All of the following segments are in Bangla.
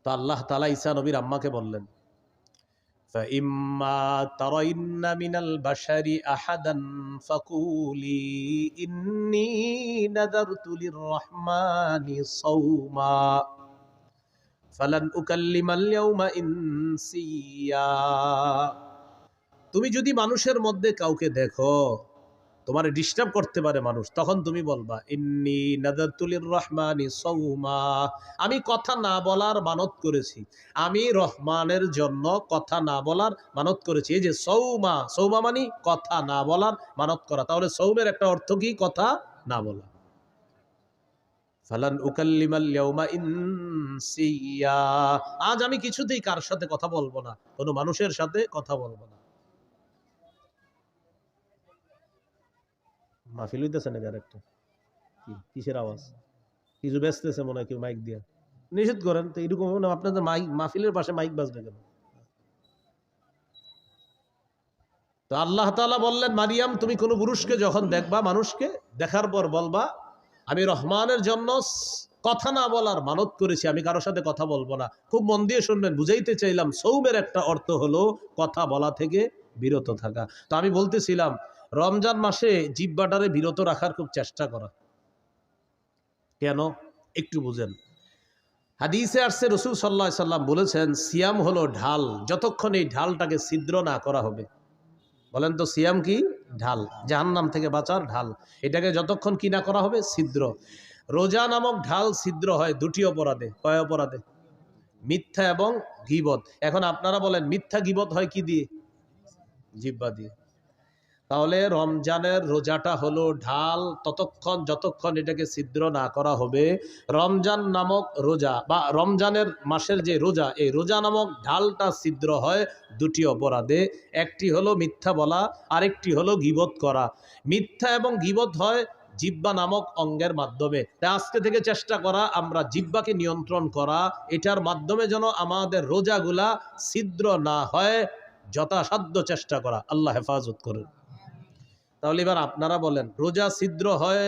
তো আল্লাহ তাআলা ঈসা নবীর আম্মাকে বললেন, فَإِمَّا تَرَيِنَّ مِنَ الْبَشَرِ أَحَدًا فَقُولِي إِنِّي نَذَرْتُ لِلرَّحْمَنِ صَوْمًا فَلَنْ أُكَلِّمَ الْيَوْمَ إِنسِيًّا। তুমি যদি মানুষের মধ্যে কাউকে দেখো তোমার ডিস্টার্ব করতে পারে মানুষ, তখন তুমি বলবা ইন্নী নাযারতু লিররহমানি সাওমা, আমি কথা না বলার মানত করেছি, আমি রহমানের জন্য কথা না বলার মানত করেছি। এই যে সৌমা, সৌমা মানে কথা না বলার মানত করা। তাহলে সৌমের একটা অর্থ কি? কথা না বলা। ফালান উকাল্লিমাল ইয়াউমা ইনসিয়া, আজ আমি কিছুতেই কার সাথে কথা বলবো না, কোনো মানুষের সাথে কথা বলবো না। মাহফিল হইতেছে নাকি আরেকটা? কিসের আওয়াজ? কিছু ব্যস্তেছে মনে হয় কেউ মাইক দিয়া। নিষেধ করেন তো, এরকম না আপনাদের মাইক, মাহফিলের পাশে মাইক বাজবে কেন? তো আল্লাহ তাআলা বললেন, মারিয়াম তুমি কোনো পুরুষকে যখন দেখবা, মানুষকে দেখার পর বলবা আমি রহমানের জন্য কথা না বলার মানত করেছি, আমি কারোর সাথে কথা বলবো না। খুব মন দিয়ে শুনবেন, বুঝাইতে চাইলাম সৌমের একটা অর্থ হলো কথা বলা থেকে বিরত থাকা। তো আমি বলতেছিলাম রমজান মাসে জিহ্বাটারে বিরত রাখার খুব চেষ্টা করা। কেন? একটু বুঝেন। হাদিসে আসছে রাসূল সাল্লাল্লাহু আলাইহি সাল্লাম বলেছেন সিয়াম হলো ঢাল, যতক্ষণ এই ঢালটাকে ছিদ্র না করা হবে। বলেন তো সিয়াম কি? ঢাল, জাহান্নাম থেকে বাঁচার ঢাল। এটাকে যতক্ষণ কি না করা হবে? ছিদ্র। রোজা নামক ঢাল ছিদ্র হয় দুটি অপরাধে। কয় অপরাধে? মিথ্যা এবং গীবত। এখন আপনারা বলেন মিথ্যা গীবত হয় কি দিয়ে? জিহ্বা দিয়ে। তাহলে রমজানের রোজাটা হলো ঢাল, ততক্ষণ যতক্ষণ এটাকে ছিদ্র না করা হবে। রমজান নামক রোজা বা রমজানের মাসের যে রোজা, এই রোজা নামক ঢালটা ছিদ্র হয় দুটি অপরাধে। একটি হলো মিথ্যা বলা, আরেকটি হলো গীবত করা। মিথ্যা এবং গীবত হয় জিহ্বা নামক অঙ্গের মাধ্যমে। তাই আজকে থেকে চেষ্টা করা আমরা জিহ্বাকে নিয়ন্ত্রণ করা, এটার মাধ্যমে যেন আমাদের রোজাগুলা ছিদ্র না হয়, যথাসাধ্য চেষ্টা করা। আল্লাহ হেফাজত করেন। তাহলে এবার আপনারা বলেন রোজা ছিদ্র হয়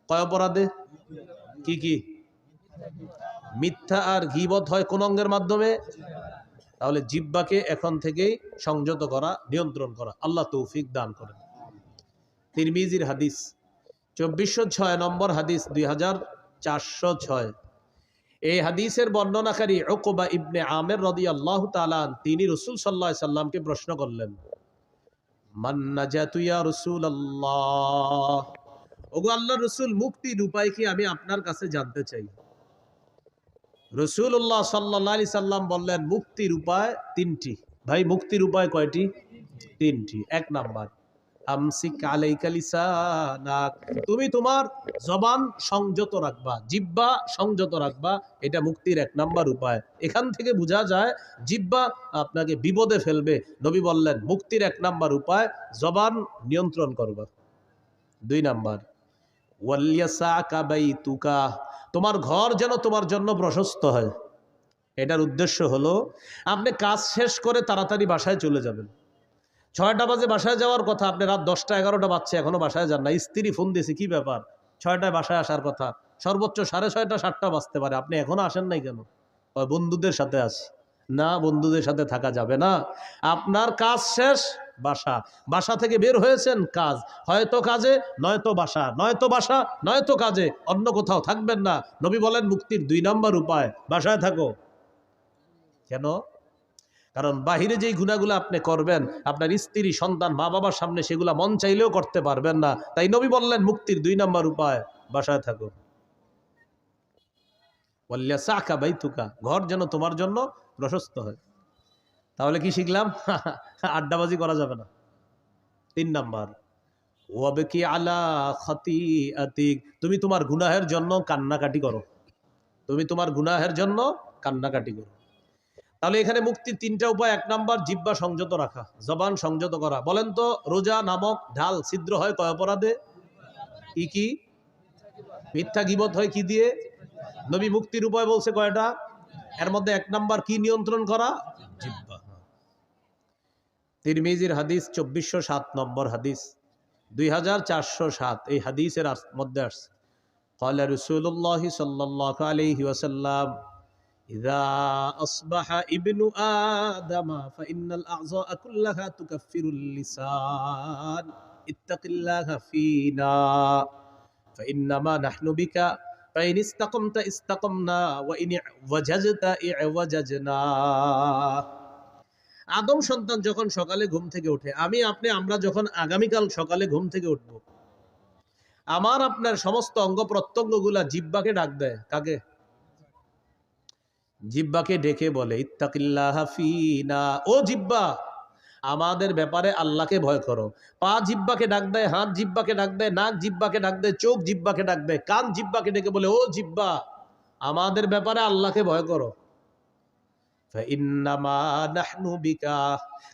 কয় অপরাধে? কি কি? মিথ্যা আর গীবত হয় কোন অঙ্গের মাধ্যমে? তাহলে জিহ্বাকে এখন থেকেই সংযত করা, নিয়ন্ত্রণ করা। আল্লাহ তৌফিক দান করেন। তিরমিজির হাদিস 2406 নম্বর হাদিস, 2406। এই হাদিসের বর্ণনাকারী উকবা ইবনে আমির রাদিয়াল্লাহু তাআলা তিনি রাসূল সাল্লাল্লাহু আলাইহি সাল্লামকে প্রশ্ন করলেন, মান নাজাতু ইয়া রাসূলুল্লাহ, ওগো আল্লাহর রাসূল মুক্তির উপায় কি আমি আপনার কাছে জানতে চাই। রাসূলুল্লাহ সাল্লাল্লাহু আলাইহি সাল্লাম বললেন মুক্তির উপায় তিনটি। ভাই মুক্তির উপায় কয়টি? তিনটি। এক নাম্বার আমসিক আলাইকা লিসানাক, তুমি তোমার জবান সংযত রাখবা, জিহ্বা সংযত রাখবা, এটা মুক্তির এক নাম্বার উপায়। এখান থেকে বোঝা যায় জিহ্বা আপনাকে বিপদে ফেলবে। নবী বললেন মুক্তির এক নাম্বার উপায় জবান নিয়ন্ত্রণ করবা। দুই নাম্বার ওয়ালিয়াসাকা বাইতুকা, তোমার ঘর যেন তোমার জন্য প্রশস্ত হয়। এটার উদ্দেশ্য হলো আপনি কাজ শেষ করে তাড়াতাড়ি বাসায় চলে যাবেন। 6টা বাজে বাসায় যাওয়ার কথা, আপনি রাত 10টা 11টা বাজছে এখনো বাসায় যান না। স্ত্রী ফোন দিয়েছে কি ব্যাপার, 6টায় বাসায় আসার কথা, সর্বোচ্চ 6:30 7টা বাজতে পারে, আপনি এখনো আসেন নাই কেন? বন্ধুদের সাথে আছি। না, বন্ধুদের সাথে থাকা যাবে না। আপনার কাজ শেষ, বাসা, বাসা থেকে বের হয়েছেন কাজ, হয়তো কাজে নয়তো বাসা, নয়তো বাসা নয়তো কাজে, অন্য কোথাও থাকবেন না। নবী বলেন মুক্তির 2 নম্বর উপায় বাসায় থাকো। কেন? কারণ বাহিরে যেই গুনাহগুলো আপনি করবেন আপনার স্ত্রী সন্তান মা বাবার সামনে সেগুলা মন চাইলেও করতে পারবেন না। তাই নবী বললেন মুক্তির 2 নম্বর উপায় বাসায় থাকো। ওয়ালিয়াসাকা বাইতুকা, ঘর যেন তোমার জন্য প্রশস্ত হয়। তাহলে কি শিখলাম? আড্ডাবাজি করা যাবে না। 3 নাম্বার ওয়াবকি আলা খাতিআতিক, তুমি তোমার গুনাহের জন্য কান্নাকাটি করো। তুমি তোমার গুনাহের জন্য কান্নাকাটি করো। তাহলে এখানে মুক্তির 3টা উপায়। 1 নাম্বার জিহ্বা সংযত রাখা, জবান সংযত করা। বলেন তো রোজা নামক ঢাল ছিদ্র হয় কয় অপরাধে? কি কি? মিথ্যা গীবত হয় কি দিয়ে? নবী মুক্তির উপায় বলছে কয়টা? এর মধ্যে 1 নাম্বার কি নিয়ন্ত্রণ করা? জিহ্বা। তিরমিজির হাদিস 2407 নম্বর হাদিস, 2407। এই হাদিসের মধ্যে আসছে ক্বালা রাসূলুল্লাহ সাল্লাল্লাহু আলাইহি ওয়াসাল্লাম ইযা আসবাহা ইবনু আদামা ফাইন্নাল আ'যাআ কুল্লাহা তুকাফফিরুল লিসান ইত্তাকিল্লাহা ফীনা ফাইন্নামা নাহনু বিকা ফাইন ইসতাকামতা ইসতাকামনা ওয়া ইন ওয়াজাজতা ইওয়াজাজনা। আদম সন্তান যখন সকালে ঘুম থেকে ওঠে, আমি আপনি আমরা যখন আগামীকাল সকালে ঘুম থেকে উঠব, আমার আপনার সমস্ত অঙ্গ প্রত্যঙ্গগুলা জিহ্বাকে ডাক দেয়। কাকে? জিহ্বাকে ডেকে বলে ইত্তাকিল্লাহা ফীনা, ও জিহ্বা আমাদের ব্যাপারে আল্লাহকে ভয় করো। পা জিহ্বাকে ডাক দেয়, হাত জিহ্বাকে ডাক দেয়, নাক জিহ্বাকে ডাক দেয়, চোখ জিহ্বাকে ডাক দেয়, কান জিহ্বাকে ডেকে বলে ও জিহ্বা আমাদের ব্যাপারে আল্লাহকে ভয় করো। ফাইন্নামা নাহনু বিকা,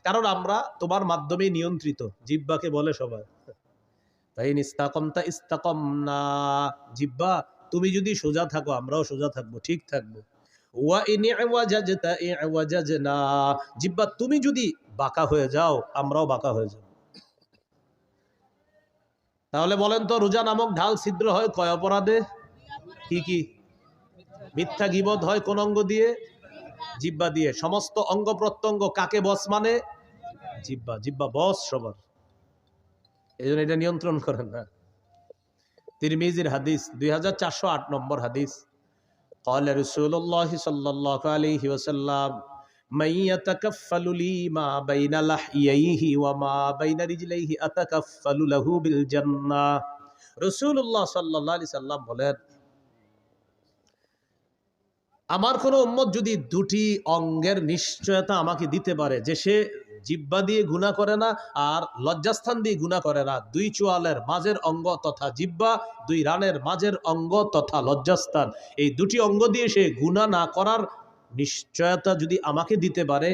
কারণ আমরা তোমার মাধ্যমেই নিয়ন্ত্রিত। জিহ্বাকে বলে সবাই। ফাইন ইসতাকামতা ইসতাকামনা, জিহ্বা তুমি যদি সোজা থাকো আমরাও সোজা থাকবো, ঠিক থাকবো। ওয়া ইন ইওয়াজাজতা ইওয়াজাজনা, জিহ্বা তুমি যদি বাঁকা হয়ে যাও আমরাও বাঁকা হয়ে যাব। তাহলে বলেন তো, রোজা নামক ঢাল ছিদ্র হয় কয় অপরাধে? কি কি? মিথ্যা গীবত হয় কোন অঙ্গ দিয়ে? জিহ্বা দিয়ে। সমস্ত অঙ্গ প্রত্যঙ্গ কাকে বস মানে? জিহ্বা। জিহ্বা বস সবার, এই জন্য এটা নিয়ন্ত্রণ করেন না। তিরমিজির হাদিস 2408 নম্বর হাদিস, قال رسول الله صلى الله عليه وسلم من يتكفل لي ما بين لحييه وما بين رجليه أتكفل له بالجنة। রাসূলুল্লাহ সাল্লাল্লাহু আলাইহি সাল্লাম বলেন, আমার কোন উম্মত যদি দুটি অঙ্গের নিশ্চয়তা আমাকে দিতে পারে যে সে জিহ্বা দিয়ে গুনাহ করে না আর লজ্জাস্থান দিয়ে গুনাহ করে না, দুই চোয়ালের মাঝের অঙ্গ তথা জিহ্বা, দুই রানের মাঝের অঙ্গ তথা লজ্জাস্থান, এই দুটি অঙ্গ দিয়ে সে গুনাহ না করার নিশ্চয়তা যদি আমাকে দিতে পারে,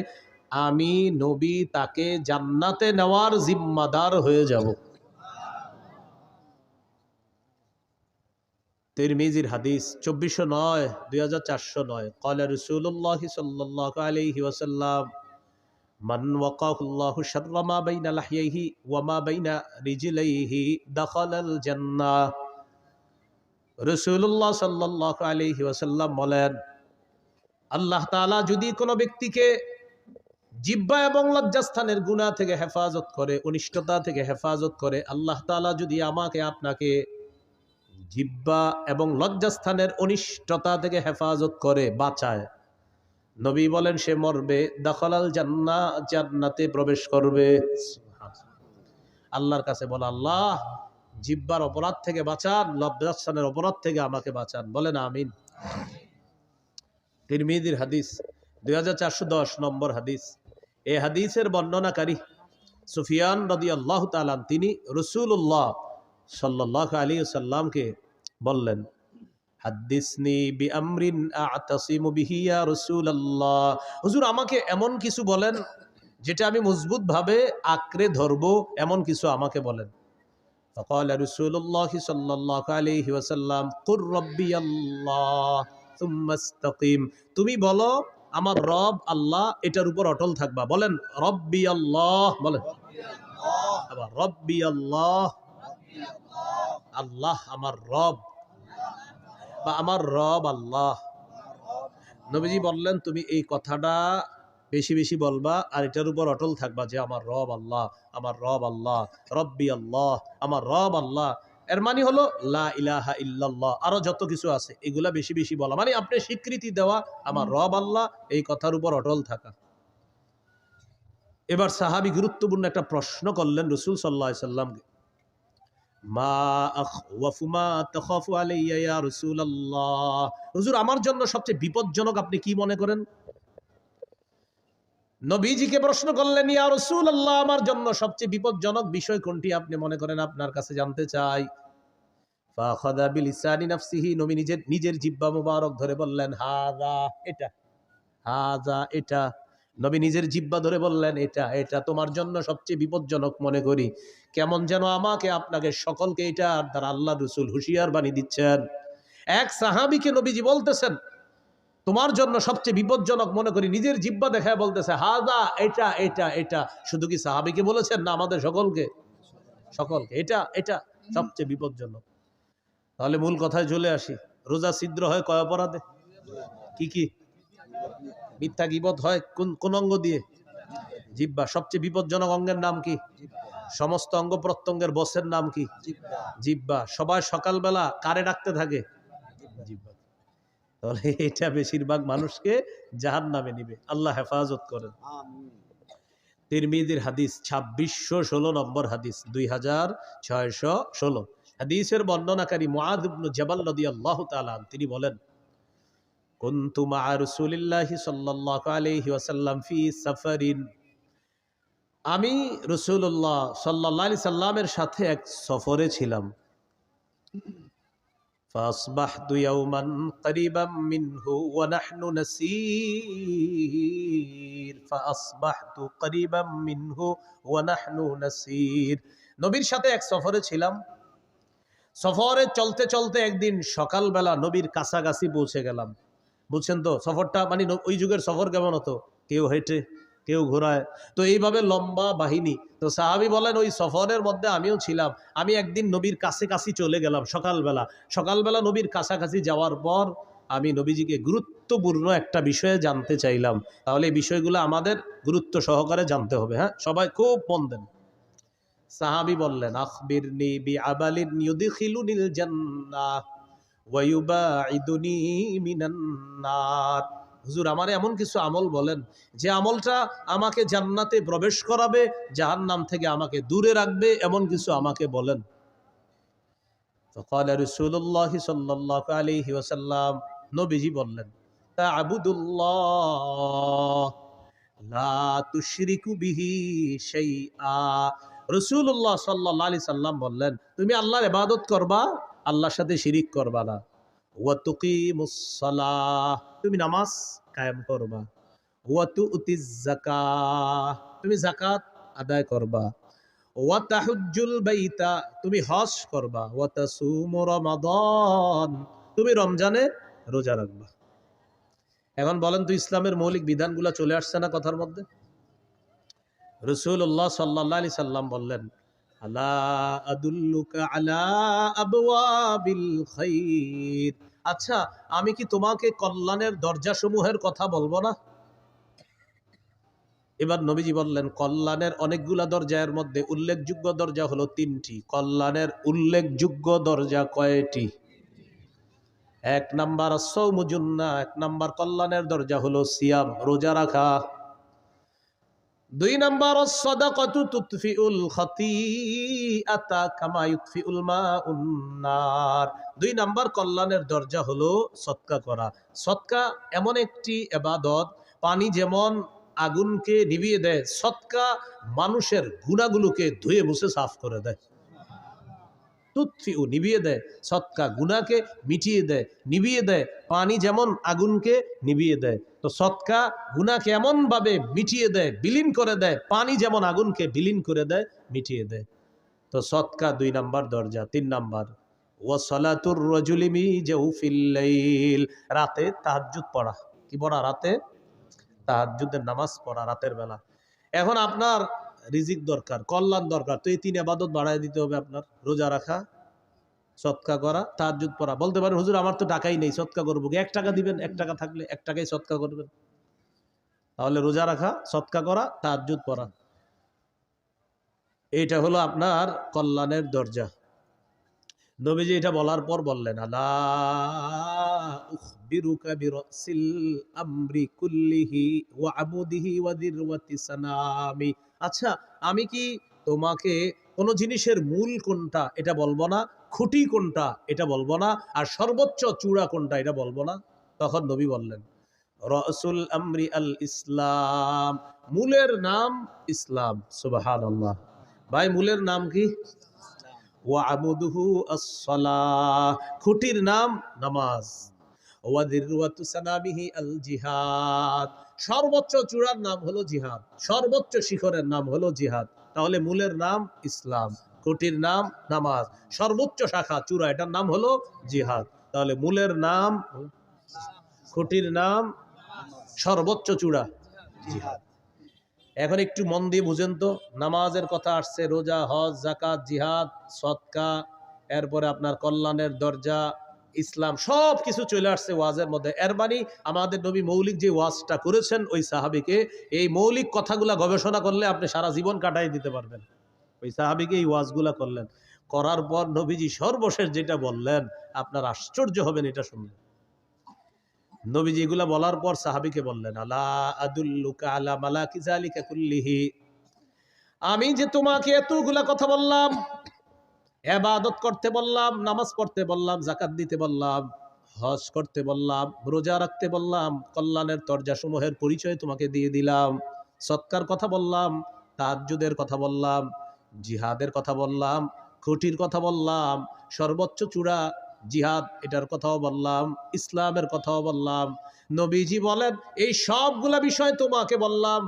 আমি নবী তাকে জান্নাতে নেওয়ার জিম্মাদার হয়ে যাব। তিরমিজির হাদিস 2409 2409, قال رسول الله صلى الله عليه وسلم من وقاه الله شر ما بين لحييه وما بين رجليه دخل الجنة। রাসূলুল্লাহ সাল্লাল্লাহু আলাইহি ওয়াসাল্লাম বলেন, আল্লাহ তাআলা যদি কোনো ব্যক্তিকে জিহ্বা এবং লজ্জাস্থানের গুনাহ থেকে হেফাজত করে, অনিষ্টতা থেকে হেফাজত করে, আল্লাহ তাআলা যদি আমাকে আপনাকে জিহ্বা এবং লজ্জাস্থানের অনিষ্টতা থেকে হেফাজত করে, বাঁচায়, নবী বলেন সে মরবে, দাখালাল জান্নাহ, জান্নাতে প্রবেশ করবে। আল্লাহর কাছে বলে, আল্লাহ জিহ্বার অপরাধ থেকে বাঁচান, লজ্জাস্থানের অপরাধ থেকে আমাকে বাঁচান। বলেন আমিন। তিরমিজির হাদিস 2410 নম্বর হাদিস। এই হাদিসের বর্ণনাকারী সুফিয়ান রাদিয়াল্লাহু তাআলা তিনি রাসূলুল্লাহ সাল্লাল্লাহু আলাইহি ওয়াসাল্লামকে বললেন, হাদ্দিসনি বিআমরিন আ'তাসিমু বিহি ইয়া রাসূলুল্লাহ, হুজুর আমাকে এমন কিছু বলেন যেটা আমি মজবুত ভাবে আঁকড়ে ধরবো, এমন কিছু আমাকে বলেন। ফাকালা রাসূলুল্লাহ সাল্লাল্লাহু আলাইহি ওয়াসাল্লাম, কুর রাব্বিয়াল্লাহ সুম্মা ইসতাকিম, তুমি বলো আমার রব আল্লাহ, এটার উপর অটল থাকবা। বলেন রব্বিয়াল্লাহ, বলেন আবার রব্বিয়াল্লাহ, আল্লাহ আমার রব বা আমার রব আল্লাহ। নবীজি বললেন তুমি এই কথাটা বেশি বেশি বলবা আর এটার উপর অটল থাকবা যে আমার রব আল্লাহ, আমার রব আল্লাহ, রব্বি আল্লাহ, আমার রব আল্লাহ। এর মানে হলো লা ইলাহা ইল্লাল্লাহ, আরো যত কিছু আছে এগুলা বেশি বেশি বলা, মানে আপনি স্বীকৃতি দেওয়া আমার রব আল্লাহ, এই কথার উপর অটল থাকা। এবার সাহাবী গুরুত্বপূর্ণ একটা প্রশ্ন করলেন রাসূল সাল্লাল্লাহু আলাইহি সাল্লামকে, মা আখওয়াফু মা তাখাফু আলাইয়া ইয়া রাসূলুল্লাহ, হুজুর আমার জন্য সবচেয়ে বিপজ্জনক আপনি কি মনে করেন? নবীজিকে প্রশ্ন করলেন, ইয়া রাসূলুল্লাহ আমার জন্য সবচেয়ে বিপজ্জনক বিষয় কোনটি আপনি মনে করেন, আপনার কাছে জানতে চাই। ফাখাযা বিলিসানি নাফসিহি, নবী নিজের জিহ্বা মুবারক ধরে বললেন হাযা, এটা, হাযা এটা। নবী নিজের জিহ্বা ধরে বললেন এটা, এটা তোমার জন্য সবচেয়ে বিপজ্জনক মনে করি। কেমন যেন আমাকে আপনাকে সকলকে এটা দ্বারা আল্লাহ রাসূল হুঁশিয়ার বাণী দিচ্ছেন। এক সাহাবীকে নবীজি বলতেছেন তোমার জন্য সবচেয়ে বিপজ্জনক মনে করি, নিজের জিহ্বা দেখায় বলতেছে হাযা, এটা এটা এটা। শুধু কি সাহাবীকে বলেছেন না আমাদের সকলকে? সকলকে, এটা এটা সবচেয়ে বিপজ্জনক। তাহলে মূল কথায় চলে আসি, রোজা ছিদ্র হয় কয় অপরাধে? কি কি? মিথ্যা গীবত হয় কোন কোন অঙ্গ দিয়ে? জিহ্বা। সবচেয়ে বিপজ্জনক অঙ্গের নাম কি? সমস্ত অঙ্গ প্রত্যঙ্গের বসের নাম কি? জিহ্বা। সবাই সকালবেলা কারে ডাকতে থাকে? জিহ্বা। তাহলে এটা বেশিরভাগ মানুষকে জাহান্নামে নিবে। আল্লাহ হেফাজত করেন। তিরমিজির হাদিস 2616 নম্বর হাদিস, 2616। হাদিসের বর্ণনাকারী মুআয ইবনে জাবাল রাদিয়াল্লাহু তাআলা তিনি বলেন, কুনতু মা রাসূলিল্লাহি সাল্লাল্লাহু আলাইহি ওয়াসাল্লাম ফি সাফারিন, আমি রাসূলুল্লাহ সাল্লাল্লাহু আলাইহি সাল্লামের সাথে এক সফরে ছিলাম। ফাসবাহতু ইয়াওমান করিবাম মিনহু ওয়া নাহনু নাসীর, ফাসবাহতু করিবাম মিনহু ওয়া নাহনু নাসীর। নবীর সাথে এক সফরে ছিলাম। সফরে চলতে চলতে একদিন সকালবেলা নবীর কাছাকাছি পৌঁছে গেলাম। বুঝছেন তো সফরটা, মানে ওই যুগের সফর কেমন হতো? কেউ হেঁটে, কেউ ঘোড়ায়, তো এইভাবে লম্বা বাহিনী। তো সাহাবী বলেন ওই সফরের মধ্যে আমিও ছিলাম। আমি একদিন নবীর কাছাকাছি চলে গেলাম সকালবেলা। সকালবেলা নবীর কাছাকাছি যাওয়ার পর আমি নবীজিকে গুরুত্বপূর্ণ একটা বিষয়ে জানতে চাইলাম। তাহলে এই বিষয়গুলো আমাদের গুরুত্ব সহকারে জানতে হবে। হ্যাঁ, সবাই খুব মন দেন। সাহাবী বললেন, আখবিরনি বিআমালিন ইউদখিলুনিল জান্নাহ ওয়া ইউবাঈদুনি মিনান নার। হুজুর, আমারে এমন কিছু আমল বলেন যে আমলটা আমাকে জান্নাতে প্রবেশ করাবে, জাহান্নাম থেকে আমাকে দূরে রাখবে, এমন কিছু আমাকে বলেন। ফাকালা রাসূলুল্লাহ সাল্লাল্লাহু আলাইহি ওয়াসাল্লাম, নবীজি বললেন, তা'বুদুল্লাহ লা তুশরিকু বিহি শাইআ। রাসূলুল্লাহ সাল্লাল্লাহু আলাইহি সাল্লাম বললেন, তুমি আল্লাহর ইবাদত করবা, আল্লাহর সাথে শিরিক করবা না। ওয়া তুকিমুস সালাহ, তুমি নামাজ কায়েম করবা। ওয়া তুতিজ যাকাত, তুমি যাকাত আদায় করবা। ওয়া তাহুজ্জুল বাইতা, তুমি হজ করবা। ওয়া তাসুমু রমাদান, তুমি রমজানে রোজা রাখবা। এখন বলেন তো, ইসলামের মৌলিক বিধানগুলো চলে আসছে না কথার মধ্যে? রাসূলুল্লাহ সাল্লাল্লাহু আলাইহি সাল্লাম বললেন, আলা আদুল্লুকা আলা আবওয়াবিল খাইর। আচ্ছা, আমি কি তোমাকে কল্যাণের দরজাসমূহের কথা বলবো না? এবার নবীজি বললেন, কল্যাণের অনেকগুলা দরজা, এর মধ্যে উল্লেখযোগ্য দরজা হলো 3টি। কল্যাণের উল্লেখযোগ্য দরজা কয়টি? 1 নাম্বার আস-সাওমু জুন্নাহ, 1 নাম্বার কল্যাণের দরজা হলো সিয়াম, রোজা রাখা। 2 নাম্বার আস-সাদাকাতু তুতফিউল খাতিআতা কামা ইউতফিউল মাউন নার। 2 নাম্বার কল্যাণের দরজা হলো সদকা করা। সদকা এমন একটি ইবাদত, পানি যেমন আগুনকে নিভিয়ে দেয়, সদকা মানুষের গুনাহগুলোকে ধুয়ে মুছে সাফ করে দেয়। তুতফিউ, নিভিয়ে দেয়। সদকা গুনাহকে মিটিয়ে দেয়, নিভিয়ে দেয়। পানি যেমন আগুনকে নিভিয়ে দেয়, তো সদকা গুনাহকে এমন ভাবে মিটিয়ে দেয়, বিলীন করে দেয়, পানি যেমন আগুনকে বিলীন করে দেয়, মিটিয়ে দেয়। তো সদকা 2 নাম্বার দরজা। 3 নাম্বার ওয়া সালাতুর রাজুলি মি জাওফিল লাইল, রাতে তাহাজ্জুদ পড়া। কি পড়া? রাতে তাহাজ্জুদের নামাজ পড়া, রাতের বেলা। এখন আপনার রিজিক দরকার, কল্যাণ দরকার, তো এই 3 ইবাদত বাড়ায় দিতে হবে আপনার। রোজা রাখা, সদকা করা, তাহাজ্জুদ পড়া। বলতে পারেন, হুজুর আমার তো টাকাই নেই, সদকা করবো কি? 1 টাকা দিবেন, 1 টাকা থাকলে 1 টাকাই সদকা করবেন। তাহলে রোজা রাখা, সদকা করা, তাহাজ্জুদ পড়া, এইটা হলো আপনার কল্যাণের দরজা। নবীজি এটা বলার পর বললেন, আলা উখবিরুকা বিরাসিল আমরি কুল্লিহি ওয়া আমুদিহি ওয়া দিরওয়াতি সানামি। আচ্ছা, আমি কি তোমাকে কোন জিনিসের মূল কোনটা এটা বলবো না, খুঁটি কোনটা এটা বলবো না, আর সর্বোচ্চ চূড়া কোনটা এটা বলবো না? তখন নবী বললেন, রাসুল আমরি আল ইসলাম, মূলের নাম ইসলাম। সুবহানাল্লাহ। ভাই, মূলের নাম কি? ওয়া আমুদুহু আস-সালাহ, খুঁটির নাম নামাজ। ওয়া দিরওয়াতু সানামিহি আল জিহাদ, সর্বোচ্চ চূড়ার নাম হলো জিহাদ, সর্বোচ্চ শিখরের নাম হলো জিহাদ। তাহলে মূলের নাম ইসলাম, খুঁটির নাম নামাজ, সর্বোচ্চ শাখা চূড়া, এটার নাম হলো জিহাদ। তাহলে মূলের নাম, খুঁটির নাম, সর্বোচ্চ চূড়া জিহাদ। এখন একটু মন দিয়ে বুঝেন তো, নামাজের কথা আসছে, রোজা, হজ, যাকাত, জিহাদ, সদকা, এরপরে আপনার কল্যাণের দরজা, ইসলাম সব কিছু চলে আসছে ওয়াজের মধ্যে। এর মানে আমাদের নবী মৌলিক যে ওয়াজটা করেছেন ওই সাহাবীকে, এই মৌলিক কথাগুলা গবেষণা করলে আপনি সারা জীবন কাটাই দিতে পারবেন। ওই সাহাবীকে এই ওয়াজগুলা করলেন, করার পর নবীজি সর্বশেষ যেটা বললেন আপনার আশ্চর্য হবেন এটা শুনলে। নবীজি এগুলা বলার পর সাহাবীকে বললেন, আলা আদুল্লুকা আলা মালাকি যালিকা কুল্লিহি, আমি যে তোমাকে এতগুলা কথা বললাম, ইবাদত করতে বললাম, নামাজ পড়তে বললাম, যাকাত দিতে বললাম, হজ করতে বললাম, রোজা রাখতে বললাম, কল্যাণের দরজাসমূহের পরিচয় তোমাকে দিয়ে দিলাম, সৎকার কথা বললাম, তাহাজ্জুদের কথা বললাম, জিহাদের কথা বললাম, খুঁটির কথা বললাম, সর্বোচ্চ চূড়া জিহাদ এটার কথাও বললাম, ইসলামের কথাও বললাম। নবীজি বলেন এই সবগুলা বিষয় তোমাকে বললাম,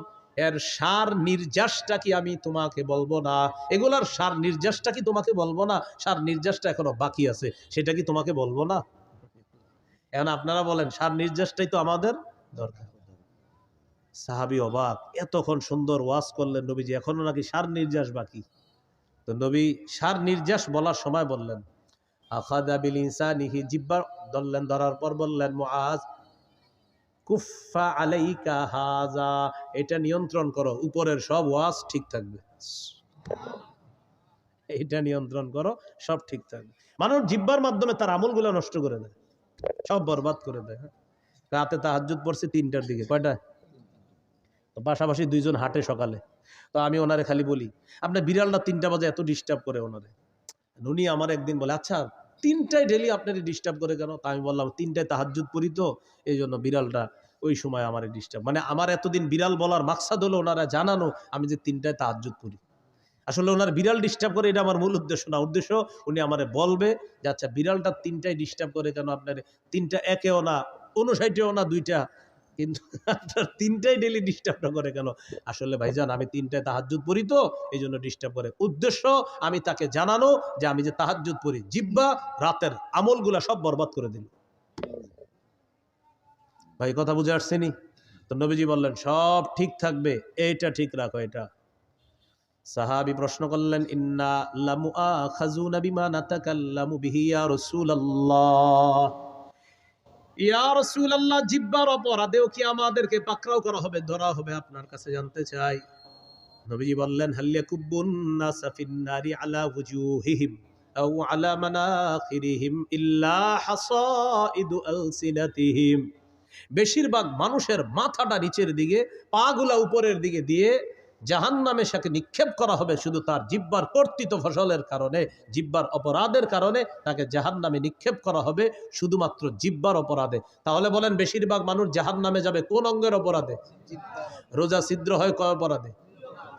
এর সার নির্যাসটা কি আমি তোমাকে বলবো না? এগুলার সার নির্যাসটা কি তোমাকে বলবো না? সার নির্যাসটা এখনো বাকি আছে, সেটা কি তোমাকে বলবো না? এখন আপনারা বলেন সার নির্যাসটাই তো আমাদের দরকার। সাহাবী অবাক, এতক্ষণ সুন্দর ওয়াজ করলেন নবীজি, এখনো নাকি সার নির্যাস বাকি। তো নবী সার নির্যাস বলার সময় বললেন, আখাযা বিল ইনসানিহি, জিহ্বা ধরলেন, ধরার পর বললেন, মুআজ কুফা আলাইকা হাজা, এটা নিয়ন্ত্রণ করো, উপরের সব ওয়াজ ঠিক থাকবে। এটা নিয়ন্ত্রণ করো, সব ঠিক থাকবে। মানুষ জিহ্বার মাধ্যমে তার আমলগুলো নষ্ট করে দেয়, সব বরবাদ করে দেয়। রাতে তাহাজ্জুদ পড়ছে 3টার দিকে, কয়টা? তো পাশাপাশি দুইজন হাঁটে সকালে। তো আমি ওনারে খালি বলি, আপনার বিড়ালটা 3টা বাজে এত ডিস্টার্ব করে ওনারে। উনি আমার একদিন বলে, আচ্ছা 3টায় ডেলি আপনার ডিস্টার্ব করে কেন? তা আমি বললাম 3টায় তাহাজ্জুদ পড়ি তো, এই জন্য বিড়ালটা ওই সময় আমার ডিস্টার্ব। মানে আমার এতদিন বিড়াল বলার মাকসাদ হলো ওনারা জানানো আমি যে 3টায় তাহাজ্জুদ পড়ি। আসলে ওনার বিড়াল ডিস্টার্ব করে এটা আমার মূল উদ্দেশ্য না। উদ্দেশ্য উনি আমারে বলবে যে আচ্ছা বিড়ালটা 3টায় ডিস্টার্ব করে কেন আপনার? 3টা একেও না, 59ও না, 2টা, কিন্তু আপনার 3টায় ডেলি ডিস্টার্বটা করে কেন? আসলে ভাইজান আমি 3টায় তাহাজ্জুদ পড়ি তো এই জন্য ডিস্টার্ব করে। উদ্দেশ্য আমি তাকে জানানো যে আমি যে তাহাজ্জুদ পড়ি, জিহ্বা রাতের আমলগুলা সব বরবাদ করে দিল। ভাই কথা বুঝে আসছেনি? তো নবীজি বললেন সব ঠিক থাকবে, এইটা ঠিক রাখো। এটা সাহাবী প্রশ্ন করলেন, ইন্না লামুআখাযুনা বিমা নাতাকাল্লামু বিহি ইয়া রাসূলুল্লাহ, ইয়া রাসূলুল্লাহ, জিহ্বার অপরাধেও কি আমাদেরকে পাকড়াও করা হবে, ধরা হবে? আপনার কাছে জানতে চাই। নবীজি বললেন, হাল ইয়াকুব্বুন নাসা ফিন-নারি আলা ওয়ুজুহিহিম আও আলা মানাখিরিহিম ইল্লা হাসাইদু আলসিনাতিহিম, বেশিরভাগ মানুষের মাথাটা নিচের দিকে, পাগুলা উপরের দিকে দিয়ে জাহান্নামে সাথে নিক্ষেপ করা হবে শুধু তার জিহ্বার কর্তৃত ফসলের কারণে, জিহ্বার অপরাধের কারণে তাকে জাহান্নামে নিক্ষেপ করা হবে, শুধুমাত্র জিহ্বার অপরাধে। তাহলে বলেন বেশিরভাগ মানুষ জাহান্নামে যাবে কোন অঙ্গের অপরাধে? রোজা ছিদ্র হয় কয় অপরাধে?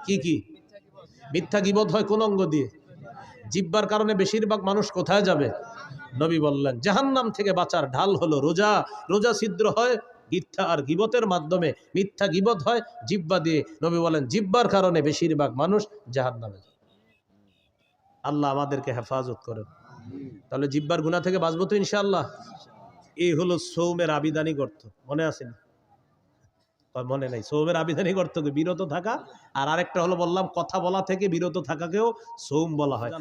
কি কি? মিথ্যা গীবত হয় কোন অঙ্গ দিয়ে? জিহ্বার কারণে বেশিরভাগ মানুষ কোথায় যাবে? নবী বললেন জাহান্নাম থেকে বাঁচার ঢাল হলো রোজা। রোজা ছিদ্র হয় মিথ্যা আর গীবতের মাধ্যমে, মিথ্যা গীবত হয় জিহ্বা দিয়ে। নবী বলেন জিহ্বার কারণে বেশিরভাগ মানুষ জাহান্নামে। আল্লাহ আমাদেরকে হেফাজত করেন। তাহলে জিহ্বার গুনাহ থেকে বাঁচবো তো ইনশাআল্লাহ। এই হলো সৌমের আবিধানিক অর্থ, মনে আছে না? মনে নাই? সৌমের আবিধানিক অর্থ বিরত থাকা, আর আরেকটা হলো বললাম কথা বলা থেকে বিরত থাকাকেও সৌম বলা হয়।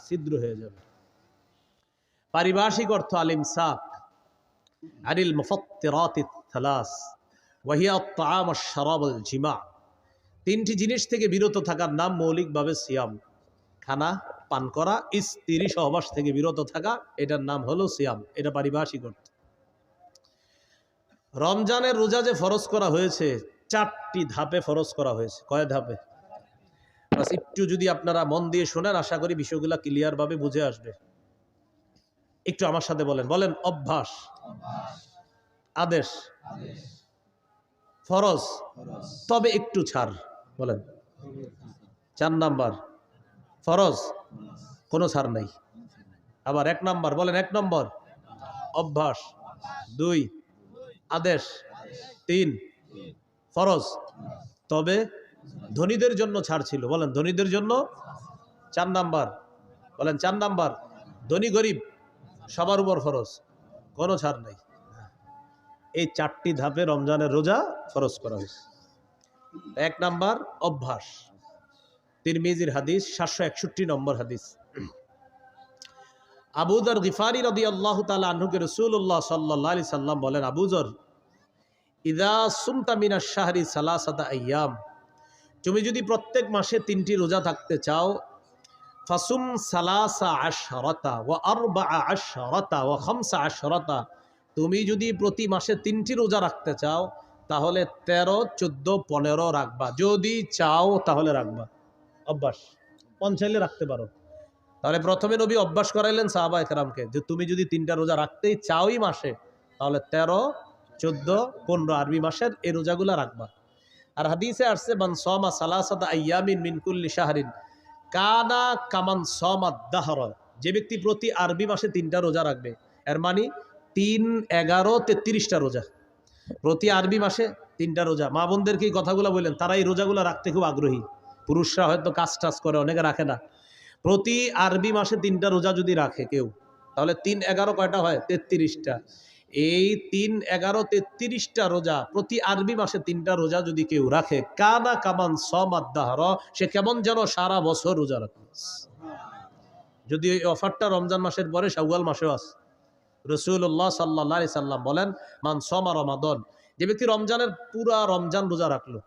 ছিদ্র হয়ে যাবে। পারিভাষিক অর্থ আল ইমসাক আনিল মুফাত্তিরাতিস সালাস ওয়া হিয়া আত-তাআম ওয়াশ-শারাব ওয়াল-জিমা'। 3টি জিনিস থেকে বিরত থাকার নাম মৌলিকভাবে সিয়াম। খানা পান করা, স্ত্রী সহবাস থেকে বিরত থাকা, এটার নাম হলো সিয়াম। এটা পারিভাষিক অর্থ। রমজানের রোজা যে ফরজ করা হয়েছে 4টি ধাপে ফরজ করা হয়েছে। কয় ধাপে? বাস একটু যদি আপনারা মন দিয়ে শোনেন আশা করি বিষয়গুলো ক্লিয়ার ভাবে বুঝে আসবে। একটু আমার সাথে বলেন, বলেন অভ্যাস, আদেশ, ফরজ, তবে একটু ছাড়। বলেন 4 নাম্বার ফরজ, কোনো ছাড় নাই। আবার 1 নাম্বার, বলেন 1 নম্বর অভ্যাস, 2 আদেশ, 3 ফরজ, তবে ধনীদের জন্য ছাড় ছিল। বলেন ধনীদের জন্য। 4 নাম্বার, বলেন 4 নাম্বার ধনী গরিব সবার উপর ফরজ, কোনো ছাড় নাই। এই 4টি ধাপে রমজানের রোজা ফরজ করা হয়েছে। 1 নাম্বার অভ্যাস, তিরমিজির হাদিস, 761 নম্বর হাদিস। আবু যর গিফারি রাদিয়াল্লাহু তাআলা আনহুকে রাসূলুল্লাহ সাল্লাল্লাহু আলাইহি সাল্লাম বলেন, আবু যর, ইযা সুমতা মিনাশ শাহরি সালাসাতা আইয়াম, তুমি যদি প্রত্যেক মাসে 3টি রোজা থাকতে চাও, ফাসুম সালাসা আশরাতা ওয়া আরবাআ আশরাতা ওয়া খামসা আশরাতা, তুমি যদি প্রতি মাসে 3টি রোজা রাখতে চাও তাহলে 13, 14, 15 রাখবা। যদি চাও তাহলে রাখবা, অভ্যাস, চাইলে রাখতে পারো। তাহলে প্রথমে নবী অভ্যাস করাইলেন সাহাবায়ে কেরামকে যে তুমি যদি 3টা রোজা রাখতেই চাওই মাসে, তাহলে 13, 14, 15 আরবি মাসের এই রোজাগুলো রাখবা। আর হাদিসে আসছে, মান সামা সালাসাতা আইয়ামিন মিন কুল্লি শাহরিন কানা কামান সামাদ দাহর, যে ব্যক্তি প্রতি আরবি মাসে 3টা রোজা রাখবে, এর মানে 3, 11, 33টা রোজা, প্রতি আরবি মাসে 3টা রোজা। মা বোনদেরকে এই কথাগুলো বললেন, তারা এই রোজাগুলো রাখতে খুব আগ্রহী। পুরুষরা হয়তো কাজ টাজ করে, অনেকে রাখে না। প্রতি আরবি মাসে 3টা রোজা যদি রাখে কেউ, তাহলে 3, 11 কয়টা হয়? 33টা। এই 3, 11, 33টা রোজা, প্রতি আরবি মাসে 3টা রোজা যদি কেউ রাখে, কানা কামান সামাদ দাহর, সে কেমন যেন সারা বছর রোজা রাখে। যদি এই অফারটা রমজান মাসের পরে শাওয়াল মাসেও আছে। রাসূলুল্লাহ সাল্লাল্লাহু আলাইহি সাল্লাম বলেন, মান সামা রমাদান, যে ব্যক্তি রমজানের পুরা রমজান রোজা রাখলো,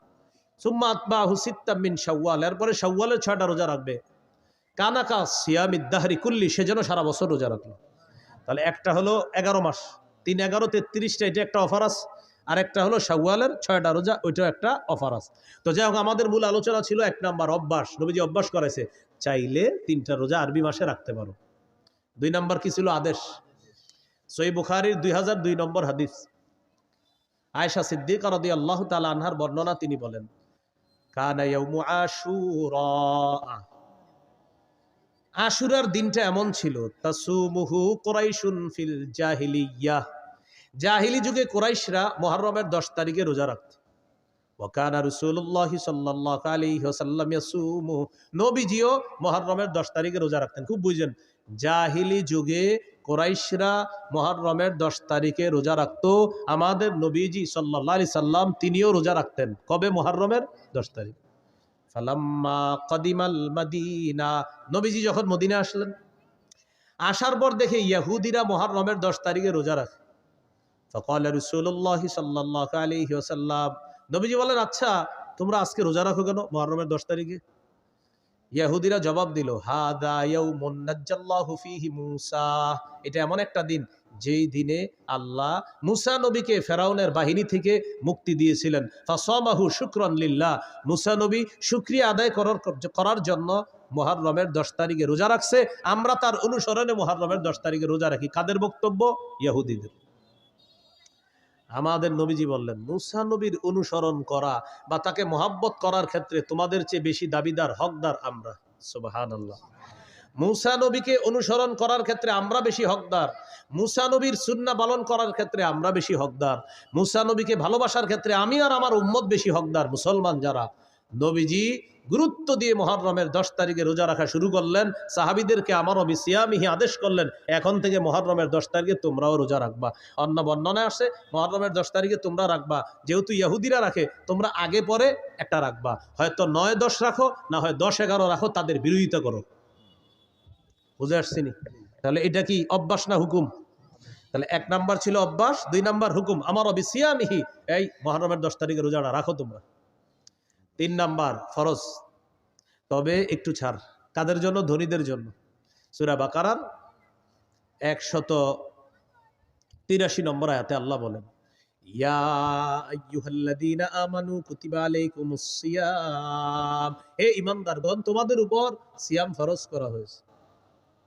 সুম্মা আতবাহু সিত্তাম মিন শাওয়াল, এরপরে শাওয়ালের 6টা রোজা রাখবে, কানাকা সিয়ামিদ দাহরি কুল্লি, সে যেন সারা বছর রোজা রাখলো। তাহলে একটা হলো 11 মাস, 3, 11, 33টা, এটা একটা অফার আছে। আর একটা হলো শাওয়ালের 6টা রোজা, ওইটাও একটা অফার আছে। তো যাই হোক, আমাদের মূল আলোচনা ছিল 1 নাম্বার অভ্যাস, নবীজি অভ্যাস করেছে, চাইলে 3টা রোজা আরবি মাসে রাখতে পারো। 2 নাম্বার কি ছিল? আদেশ। সহিহ বুখারীর 2002 নম্বর হাদিস, আয়েশা সিদ্দিকা রাদিয়াল্লাহু তাআলা আনহার বর্ণনা, তিনি বলেন, কানা ইয়াউমু আশুরা, আশুরার দিনটা এমন ছিল, তাসুমুহু কুরাইশুন ফিল জাহিলিয়াহ, জাহিলি যুগে কুরাইশরা মুহররমের 10 তারিখে রোজা রাখত। ওয়া কানা রাসূলুল্লাহ সাল্লাল্লাহু আলাইহি ওয়াসাল্লাম ইয়াসুমু, নবীজিও মুহররমের 10 তারিখে রোজা রাখতেন। খুব বুঝেন, জাহিলি যুগে কুরাইশরা মুহররমের 10 তারিখে রোজা রাখত। আমাদের নবীজি সাল্লাল্লাহু আলাইহি সাল্লাম তিনিও রোজা রাখতেন। কবে? মুহররমের 10 তারিখ। ফালাম্মা কাদিমাল মাদিনা, নবীজি যখন মদিনা আসলেন, আসার পর দেখে ইহুদিরা মুহররমের 10 তারিখে রোজা রাখে। ফাকালা রাসূলুল্লাহ সাল্লাল্লাহু আলাইহি ওয়াসাল্লাম, নবীজি বলেন, আচ্ছা তোমরা আজকে রোজা রাখো কেন মুহররমের 10 তারিখে? ইহুদিরা জবাব দিল, হাদা ইয়াউমুন নাজ্জাল্লাহু ফীহি মূসা, এটা এমন একটা দিন যেই দিনে আল্লাহ মুসা নবীকে ফেরাউনের বাহিনী থেকে মুক্তি দিয়েছিলেন। ফাসামাহু শুকরান লিল্লাহ, মুসা নবী শুকরিয়া আদায় করার জন্য মুহররমের 10 তারিখে রোজা রাখছে। আমরা তার অনুসরণে মুহররমের 10 তারিখে রোজা রাখি। কাদের বক্তব্য? ইহুদিদের। আমাদের নবীজি বললেন, মুসা নবীর অনুসরণ করা বা তাকে মহাব্বত করার ক্ষেত্রে তোমাদের চেয়ে বেশি দাবিদার, হকদার আমরা। সুবহানাল্লাহ। মুসা নবীকে অনুসরণ করার ক্ষেত্রে আমরা বেশি হকদার, মুসা নবীর সুন্নাহ পালন করার ক্ষেত্রে আমরা বেশি হকদার, মুসা নবীকে ভালোবাসার ক্ষেত্রে আমি আর আমার উম্মত বেশি হকদার, মুসলমান যারা। নবীজি গুরুত্ব দিয়ে মুহররমের 10 তারিখে রোজা রাখা শুরু করলেন। সাহাবীদেরকে আমারও বিসিয়ামিহি আদেশ করলেন, এখন থেকে মুহররমের 10 তারিখে তোমরাও রোজা রাখবা। অন্য বর্ণনায় আসে মুহররমের 10 তারিখে তোমরা রাখবা, যেহেতু ইহুদিরা রাখে তোমরা আগে পরে একটা রাখবা, হয়তো 9, 10 রাখো, না হয় 10, 11 রাখো, তাদের বিরোধিতা করো। বুঝে আসছিনি? তাহলে এটা কি অভ্যাস না হুকুম? তাহলে 1 নাম্বার ছিল অভ্যাস, 2 নাম্বার হুকুম, আমারও বিসিয়ামিহি, এই মুহররমের 10 তারিখে রোজাটা রাখো তোমরা। 3 নাম্বার ফরজ, তবে একটু ছাড়। কাদের জন্য? ধনীদের জন্য। সূরা বাকারার 183 নম্বর আয়াতে আল্লাহ বলেন, ইয়া আইয়ুহাল্লাযীনা আমানু কুতিবা আলাইকুমুস সিয়াম, হে ঈমানদারগণ তোমাদের উপর সিয়াম ফরজ করা হয়েছে।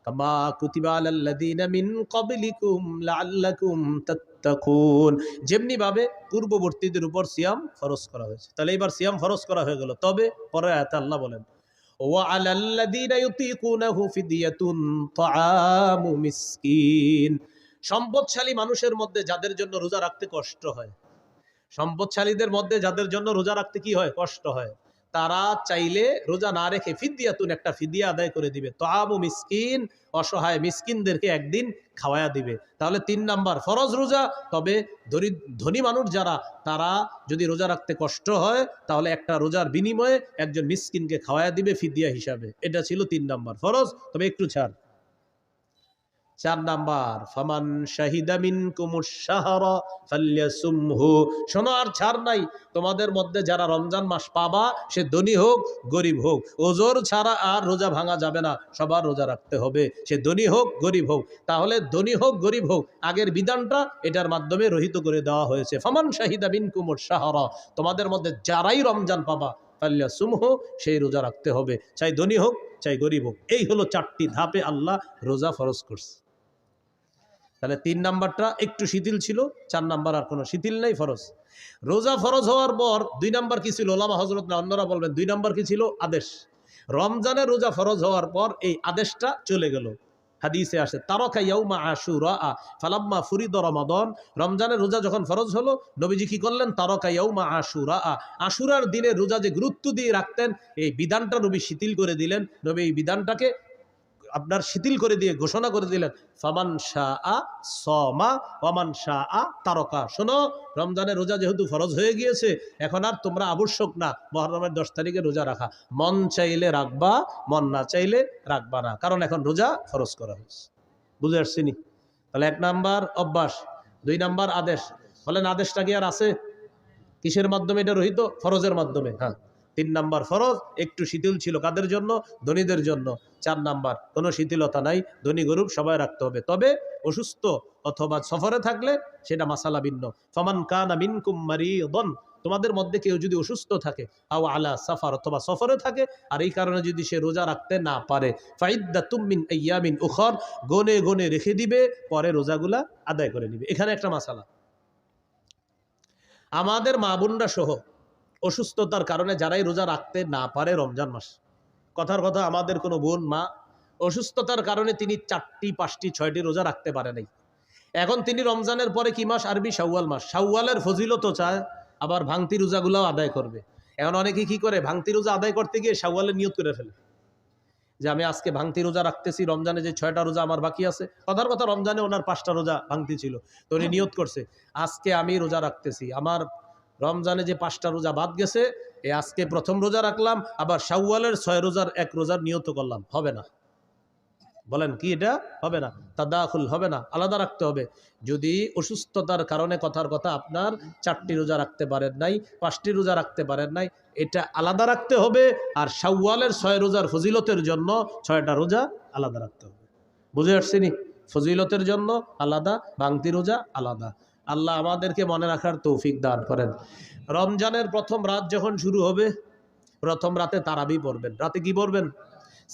কামা কুতিবা আলাল্লাযীনা মিন ক্বাবলিকুম লাআল্লাকুম তাত্তাকুন, যেমনি ভাবে পূর্ববর্তীদের উপর সিয়াম ফরজ করা হয়েছে। তাহলে এবার সিয়াম ফরজ করা হয়ে গেল। তবে পরের আয়াতে আল্লাহ বলেন, ওয়া আলাল্লাযীনা ইউতীকুনাহু ফিদিয়াতুন তাআমু মিসকিন, সম্পদশালী মানুষের মধ্যে যাদের জন্য রোজা রাখতে কষ্ট হয়, সম্পদশালীদের মধ্যে যাদের জন্য রোজা রাখতে কি হয়? কষ্ট হয়, তারা চাইলে রোজা না রেখে ফিদিয়াতুন, একটা ফিদিয়া আদায় করে দিবে। তাআমু মিসকিন, অসহায় মিসকিনদেরকে একদিন খাওয়ায়া দিবে। তাহলে 3 নাম্বার ফরজ রোজা, তবে ধনী মানুষ যারা, তারা যদি রোজা রাখতে কষ্ট হয় তাহলে একটা রোজার বিনিময়ে একজন মিসকিনকে খাওয়ায়া দিবে ফিদিয়া হিসাবে। এটা ছিল 3 নাম্বার ফরজ, তবে একটু ছাড়। 4 নাম্বার ফামান শাহিদা মিনকুমুশ শাহরা ফালইয়াসুমহু। শোনো, আর ছাড় নাই, তোমাদের মধ্যে যারা রমজান মাস পাবা, সে ধনী হোক গরিব হোক, ওজোর ছাড়া আর রোজা ভাঙা যাবে না, সবার রোজা রাখতে হবে, সে ধনী হোক গরিব হোক। তাহলে ধনী হোক গরিব হোক, আগের বিধানটা এটার মাধ্যমে রহিত করে দেওয়া হয়েছে। ফামান শাহিদা মিনকুমুশ শাহরা, তোমাদের মধ্যে যারাই রমজান পাবা ফালইয়াসুমহু, সেই রোজা রাখতে হবে, চাই ধনী হোক চাই গরিব হোক। এই হলো 4টি ধাপে আল্লাহ রোজা ফরজ করছে। তাহলে 3 নাম্বারটা একটু শিথিল ছিল, 4 নাম্বার আর কোনো শিথিল নেই, ফরজ। রোজা ফরজ হওয়ার পর 2 নাম্বার কি ছিল? ওলামা হযরত না অন্যরা বলবেন 2 নাম্বার কি ছিল? আদেশ। রমজানের রোজা ফরজ হওয়ার পর এই আদেশটা চলে গেল। হাদিসে আসে তারাকা ইয়াউমা আশুরা ফালাম্মা ফুরিদ রমাদান। রমজানের রোজা যখন ফরজ হলো, নবীজি কি করলেন? তারাকা ইয়াউমা আশুরা, আশুরার দিনে রোজা যে গুরুত্ব দিয়ে রাখতেন, এই বিধানটা নবী শিথিল করে দিলেন। নবী এই বিধানটাকে আপনার শিথিল করে দিয়ে ঘোষণা করে দিলেন, ফামান শাআ সামা ওয়ামান শাআ তারকা। শোনো, রমজানের রোজা যেহেতু ফরজ হয়ে গিয়েছে, এখন আর তোমরা আবশ্যক না মুহররমের 10 তারিখে রোজা রাখা। মন চাইলে রাখবা, মন না চাইলে রাখবা না, কারণ এখন রোজা ফরজ করা হয়েছে। বুঝে আসছিনি? তাহলে 1 নাম্বার অভ্যাস, 2 নাম্বার আদেশ। বলেন আদেশটা কি আর আছে? কিসের মাধ্যমে এটা রহিত? ফরজের মাধ্যমে। হ্যাঁ, 3 নাম্বার ফরজ, একটু শিথিল ছিল কাদের জন্য? ধনীদের জন্য। 4 নাম্বার কোনো শিথিলতা নাই, ধনী গরিব সবাই রাখতে হবে, তবে অসুস্থ অথবা সফরে থাকলে সেটা মাসালা ভিন্ন। ফামান কানা মিনকুম মারিদান, তোমাদের মধ্যে কেউ যদি অসুস্থ থাকে, আও আলা সাফার, অথবা সফরে থাকে, আর এই কারণে যদি সে রোজা রাখতে না পারে, ফাইদ্দাতুম মিন আইয়ামিন উখর, গনে গনে রেখে দিবে, পরে রোজাগুলা আদায় করে নিবে। এখানে একটা মাসালা, আমাদের মা বোনরা সহ অসুস্থতার কারণে যারাই রোজা রাখতে না পারে রমজান মাস, কথার কথা আমাদের কোনো বোন মা অসুস্থতার কারণে তিনি 4টি 5টি 6টি রোজা রাখতে পারে নাই, এখন তিনি রমজানের পরে কি মাস? আরবি শাওয়াল মাস। শাওয়ালের ফজিলতও চায়, আবার ভাঙতি রোজাগুলাও আদায় করবে। এখন অনেকে কি করে? ভাঙতি রোজা আদায় করতে গিয়ে শাওয়ালের নিয়ত করে ফেলে যে আমি আজকে ভাঙতি রোজা রাখতেছি, রমজানে যে 6টা রোজা আমার বাকি আছে, কথার কথা রমজানে ওনার 5টা রোজা ভাঙতি ছিল, তো উনি নিয়ত করছে আজকে আমি রোজা রাখতেছি, আমার রমজানে যে 5টা রোজা বাদ গেছে, এই আজকে প্রথম রোজা রাখলাম, আবার শাওয়ালের 6 রোজার 1 রোজার নিয়ত করলাম। হবে না? বলেন কি এটা হবে না? তাদাখুল হবে না, আলাদা রাখতে হবে। যদি অসুস্থতার কারণে, কথার কথা আপনার 4টি রোজা রাখতে পারেন নাই, 5টি রোজা রাখতে পারেন নাই, এটা আলাদা রাখতে হবে। আর শাওয়ালের 6 রোজার ফজিলতের জন্য 6টা রোজা আলাদা রাখতে হবে। বুঝে আসছেনি? ফজিলতের জন্য আলাদা, ভাঙতি রোজা আলাদা। আল্লাহ আমাদেরকে মনে রাখার তৌফিক দান করেন। রমজানের প্রথম রাত যখন শুরু হবে, প্রথম রাতে তারাবি পড়বেন। রাতে কি পড়বেন?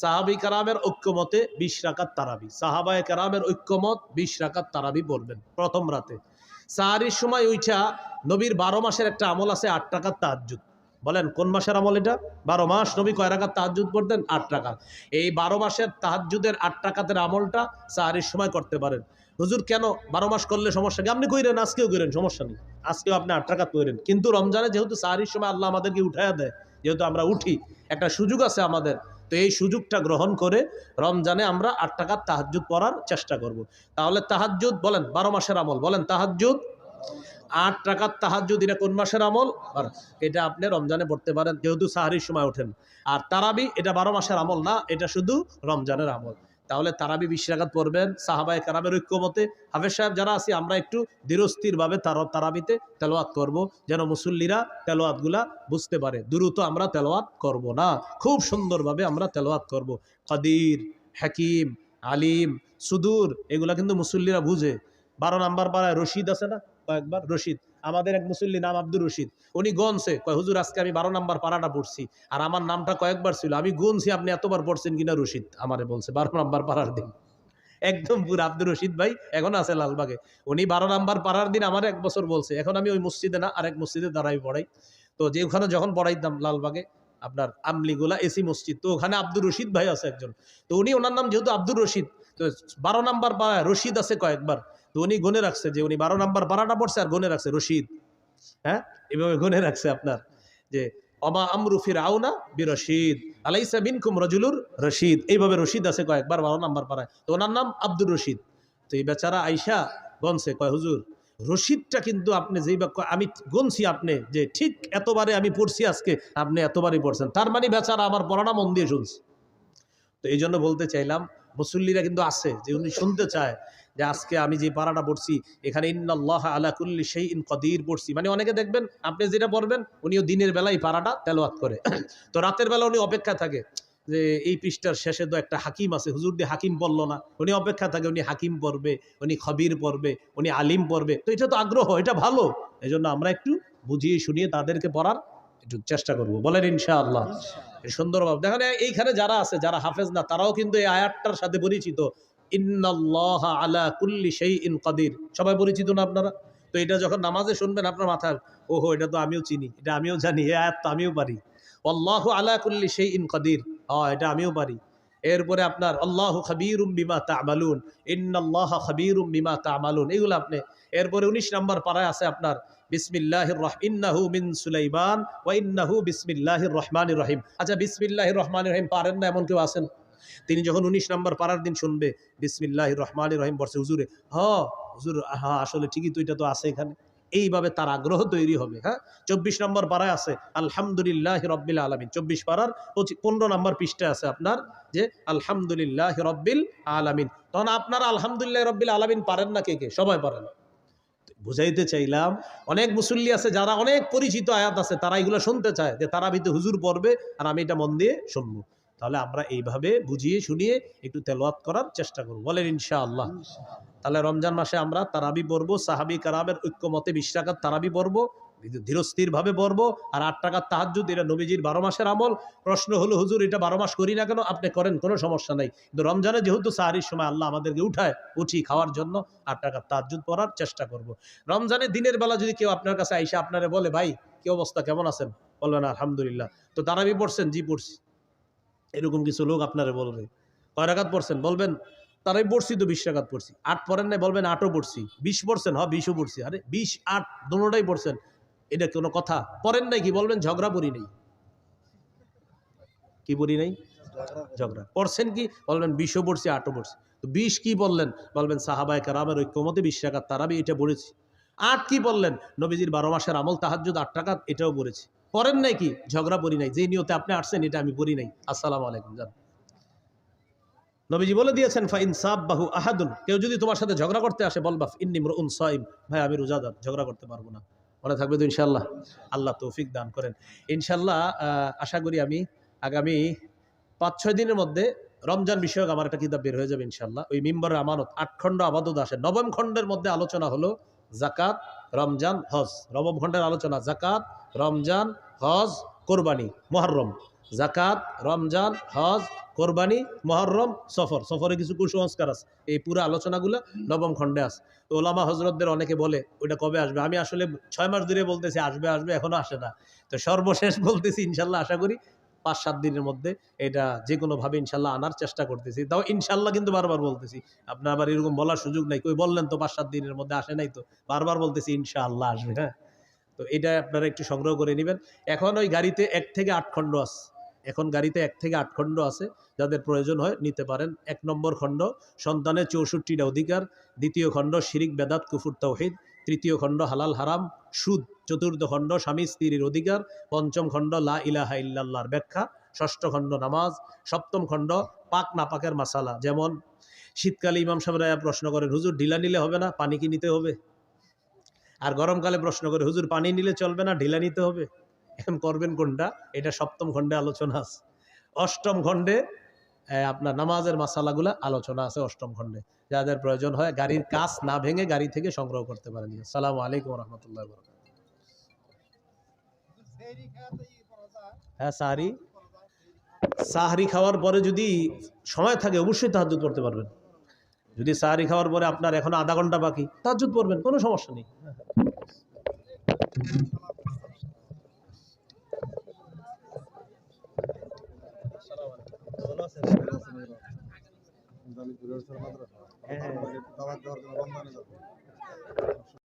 সাহাবী কেরামের ঐক্যমতে 20 রাকাত তারাবি, সাহাবায়ে কেরামের ঐক্যমত 20 রাকাত তারাবি পড়বেন প্রথম রাতে। সাহারির সময় উঠা নবীর 12 মাসের একটা আমল আছে, 8 রাকাত তাহাজ্জুদ। বলেন কোন মাসের আমল এটা? 12 মাস নবী কয় রাকাত তাহাজ্জুদ পড়তেন? 8 রাকাত। এই 12 মাসের তাহাজ্জুদের 8 রাকাতের আমলটা সাহারির সময় করতে পারেন। হুজুর কেন 12 মাস করলে সমস্যা কি? আপনি কইরেন, আজকেও কইরেন, সমস্যা নেই, আজকেও আপনি 8 রাকাত কইরেন। কিন্তু রমজানে যেহেতু সাহারির সময় আল্লাহ আমাদেরকে উঠাইয়া দেয়, যেহেতু আমরা উঠি, একটা সুযোগ আছে আমাদের, তো এই সুযোগটা গ্রহণ করে রমজানে আমরা 8 রাকাত তাহাজ্জুদ পড়ার চেষ্টা করব। তাহলে তাহাজ্জুদ বলেন 12 মাসের আমল, বলেন তাহাজ্জুদ 8 রাকাত তাহাজ্জুদ, এটা কোন মাসের আমল? এটা আপনি রমজানে পড়তে পারেন, যেহেতু সাহারির সময় ওঠেন। আর তারাবি এটা 12 মাসের আমল না, এটা শুধু রমজানের আমল। তাহলে তারাবি 20 রাকাত পড়বেন সাহাবায়ে কেরামের ঐক্যমতে। হাফেজ সাহেব যারা আছি আমরা একটু ধীরস্থিরভাবে তারাবিতে তেলাওয়াত করব, যেন মুসল্লিরা তেলাওয়াতগুলা বুঝতে পারে। দ্রুত আমরা তেলাওয়াত করব না, খুব সুন্দরভাবে আমরা তেলাওয়াত করব। কাদির, হাকিম, আলিম, সুদূর, এগুলা কিন্তু মুসল্লিরা বুঝে। 12 নাম্বার পাড়ায় রশিদ আছে না, কয়েকবার রশিদ, আমাদের এক মুসল্লি নাম আব্দুর রশিদ, উনি গনছে, কয় হুজুর আজকে আমি 12 নাম্বার পাড়াটা পড়ছি, আর আমার নামটা কয়েকবার ছিল, আমি গুনছি আপনি এতবার পড়ছেন কিনা। রশিদ আমারে বলছে 12 নাম্বার পাড়ার দিন, একদম পুরো আব্দুর রশিদ ভাই এখন আছে লালবাগে, উনি 12 নাম্বার পাড়ার দিন আমার 1 বছর বলছে। এখন আমি ওই মসজিদে না, আরেক মসজিদে দাঁড়াই পড়াই, তো যে ওখানে যখন পড়াইতাম লালবাগে আপনার আমলিগুলা এসি মসজিদ, তো ওখানে আব্দুর রশিদ ভাই আছে একজন, তো উনি ওনার নাম যেহেতু আব্দুর রশিদ, তো 12 নাম্বার পাড়ায় রশিদ আছে কয়েকবার, তো উনি গুনে রাখছে যে উনি 12 নাম্বার পাড়াটা পড়ছে, আর গুনে রাখছে রশিদ। হ্যাঁ, এভাবে গুনে রাখছে আপনার যে অমা আমরু ফিরআউনা বিরশিদ আলাইসা মিনকুম রাজুলুর রশিদ, এইভাবে রশিদ আছে কয়েকবার 12 নাম্বার পাড়ায়, তো ওনার নাম আব্দুর রশিদ। তো এই বেচারা আইসা গনছে, কয় হুজুর রশিদটা কিন্তু আপনি যেই বা আমি গুনছি, আপনি যে ঠিক এতবারে আমি পড়ছি আজকে, আপনি এতবারই পড়ছেন, তার মানে বেচারা আমার পড়াটা মন দিয়ে শুনছে। তো এই জন্য বলতে চাইলাম মুসল্লিরা কিন্তু আছে যে উনি শুনতে চায় যে আজকে আমি যে পারাটা পড়ছি এখানে ইন্নাল্লাহ আলা কুল্লি শাইইন কাদির পড়ছি, মানে অনেকে দেখবেন আপনি যেটা পড়বেন উনিও দিনের বেলায় পারাটা তেলাওয়াত করে, তো রাতের বেলা উনি অপেক্ষা থাকে যে এই পৃষ্ঠার শেষে তো একটা হাকিম আছে, হুজুর দিয়ে হাকিম পড়লো না, উনি অপেক্ষা থাকে উনি হাকিম পড়বে, উনি খবির পড়বে, উনি আলিম পড়বে, তো এটা তো আগ্রহ, এটা ভালো। এই জন্য আমরা একটু বুঝিয়ে শুনিয়ে তাদেরকে পড়ার একটু চেষ্টা করব, বলেন ইনশাআল্লাহ। সুন্দরভাবে দেখেন এইখানে যারা আছে যারা হাফেজ না তারাও কিন্তু এই আয়াতটার সাথে পরিচিত, ইন্নাল্লাহ আলা কুল্লি শাইইন কাদির, সবাই পরিচিত না আপনারা? তো এটা যখন নামাজে শুনবেন আপনার মাথায় ওহো এটা তো আমিও চিনি, এটা আমিও জানি, এই আয়াত তো আমিও পারি, আল্লাহু আলা কুল্লি শাইইন কাদির, এটা আমিও পারি। এরপরে আপনার আল্লাহু খাবীরুম বিমা তা'মালুন, ইন্নাল্লাহা খাবীরুম বিমা তা'মালুন, এগুলো আপনি। এরপরে 19 নম্বর পারায় আছে আপনার বিসমিল্লাহির ইন্নাহু মিন সুলাইমান ওয়া ইন্নাহু বিসমিল্লাহির রহমানির রহিম। আচ্ছা, বিসমিল্লাহির রহমানির রহিম পারেন না এমন কেউ আছেন? তিনি যখন 19 নম্বর পারার দিন শুনবে বিসমিল্লাহির রহমানির রহিম বলছে হুজুরে, হুজুর আসলে ঠিকই তো, এটা তো আছে এখানে, এইভাবে তার আগ্রহ তৈরি হবে। হ্যাঁ, 24 নম্বর পারায় আছে আলহামদুলিল্লাহ রব্বিল আলামিন, 24 পারার 15 নম্বর পৃষ্ঠায় আছে আপনার যে আলহামদুলিল্লাহ রব্বিল আলামিন। তখন আপনারা আলহামদুলিল্লাহ রব্বিল আলামিন পারেন না কে কে? সবাই পারেন। বুঝাইতে চাইলাম অনেক মুসল্লি আছে যারা অনেক পরিচিত আয়াত আছে, তারা এগুলো শুনতে চায় যে তারা ভিতরে হুজুর পড়বে আর আমি এটা মন দিয়ে শুনবো। তাহলে আমরা এইভাবে বুঝিয়ে শুনিয়ে একটু তেলাওয়াত করার চেষ্টা করব, বলেন ইনশাআল্লাহ। তাহলে রমজান মাসে আমরা তারাবি পড়বো, সাহাবী কারামের ঐক্যমতে 20 রাকাত তারাবি পড়বো, ধীরস্থির ভাবে পড়বো, আর 8 রাকাত তাহাজ্জুদ, এটা নবীজির 12 মাসের আমল। প্রশ্ন হলো হুজুর এটা 12 মাস করি না কেন? আপনি করেন, কোনো সমস্যা নাই, কিন্তু রমজানে যেহেতু সাহারির সময় আল্লাহ আমাদেরকে উঠি খাওয়ার জন্য, 8 রাকাত তাহাজ্জুদ পড়ার চেষ্টা করব। রমজানে দিনের বেলা যদি কেউ আপনার কাছে আইসা আপনারে বলে ভাই কি অবস্থা, কেমন আছেন, বলবেন আলহামদুলিল্লাহ, তো তারাবি পড়ছেন? জি পড়ছি। এরকম কিছু লোক আপনারে বলবে কয় রাকাত পড়ছেন, বলবেন তারাই পড়ছি তো 20 রাকাত পড়ছি। 8 পড়েন নাই, বলবেন 8ও পড়ছি। 20 পড়ছেন? 20ও পড়ছি। আরে 20 8 দুটোটাই পড়ছেন, এটা কোনো কথা? পড়েন নাই কি? বলবেন ঝগড়া পড়ি নাই। কি পড়ি নাই? ঝগড়া। পড়ছেন কি? বলবেন 20ও পড়ছি 8ও পড়ছি। তো 20 কি বললেন? বলবেন সাহাবায়ে কেরামের ঐক্যমতে 20 রাকাত তারাবি এটা পড়েছি। 8 কি বললেন? নবীজির 12 মাসের আমল তাহাজ্জুদ 8 রাকাত, এটাও পড়েছি। পড়েন নাই কি? ঝগড়া পড়ি নাই। যে নিয়তে আপনি আসছেন এটা আমি পড়ি নাই। আসসালামু আলাইকুম যান। নবীজি বলে দিয়েছেন ফাইন সাববাহু আহাদুন, কেউ যদি তোমার সাথে ঝগড়া করতে আসে বলবা ইন্নী ইমরুউন সাইম, ভাই আমি রোজাদার, ঝগড়া করতে পারবো না। মনে থাকবে তো ইনশাআল্লাহ? আল্লাহ তৌফিক দান করেন। ইনশাআল্লাহ আশা করি আমি আগামী 5-6 দিনের মধ্যে রমজান বিষয়ক আমার একটা কিতাব বের হয়ে যাবে ইনশাআল্লাহ। ওই মিম্বরের আমানত 8 খণ্ড আবাদত আসে, 9ম খণ্ডের মধ্যে আলোচনা হলো যাকাত, রমজান, হজ। 9ম খণ্ডের আলোচনা যাকাত, রমজান, হজ, কোরবানি, মুহররম। যাকাত, রমজান, হজ, কোরবানি, মুহররম, সফর। সফরে কিছু কুসংস্কার আছে, এই পুরো আলোচনাগুলো 9ম খণ্ডে আছে। তো ওলামা হজরতদের অনেকে বলে ওইটা কবে আসবে, আমি আসলে 6 মাস ধরে বলতেছি আসবে আসবে, এখনো আসে না। তো সর্বশেষ বলতেছি ইনশাল্লাহ আশা করি 5-7 দিনের মধ্যে এটা যে কোনোভাবে ইনশাল্লাহ আনার চেষ্টা করতেছি। তাও ইনশাল্লাহ কিন্তু বারবার বলতেছি, আপনার আবার এরকম বলার সুযোগ নাই, কই বললেন তো 5-7 দিনের মধ্যে আসে নাই, তো বারবার বলতেছি ইনশাআল্লাহ আসবে। হ্যাঁ, তো এটা আপনারা একটু সংগ্রহ করে নেবেন। এখন ওই গাড়িতে 1 থেকে 8 খণ্ড আছে, এখন গাড়িতে 1 থেকে 8 খণ্ড আছে, যাদের প্রয়োজন হয় নিতে পারেন। 1 নম্বর খণ্ড সন্তানের 64টা অধিকার, 2য় খণ্ড শিরিক বেদাত কুফর তাওহীদ, 3য় খণ্ড হালাল হারাম সুদ, 4র্থ খণ্ড স্বামী স্ত্রীর অধিকার, 5ম খণ্ড লা ইলাহা ইল্লাল্লাহর ব্যাখ্যা, 6ষ্ঠ খণ্ড নামাজ, 7ম খণ্ড পাক নাপাকের মাসালা। যেমন শীতকালে ইমাম সাহেবরা প্রশ্ন করেন হুজুর ঢিলা নিলে হবে না, পানি কি নিতে হবে? আর গরমকালে প্রশ্ন করে হুজুর পানি নিলে চলবে না, ঢিলা নিতে হবে, এখন করবেন কোনটা? এটা 7ম খণ্ডে আলোচনা আছে। 8ম খণ্ডে আপনার নামাজের মাসালাগুলা আলোচনা আছে 8ম খণ্ডে। যাদের প্রয়োজন হয় গাড়ির কাচ না ভেঙে গাড়ি থেকে সংগ্রহ করতে পারেন। আসসালামু আলাইকুম ওয়া রাহমাতুল্লাহি ওয়া বারাকাতুহু। হ্যাঁ, সাহরি খাওয়ার পরে যদি সময় থাকে অবশ্যই তাহাজ্জুদ পড়তে পারবেন। যদি সাহরি খাওয়ার পরে আপনার এখন আধা ঘন্টা বাকি, তাহাজ্জুদ পড়বেন, কোনো সমস্যা নেই। হ্যাঁ।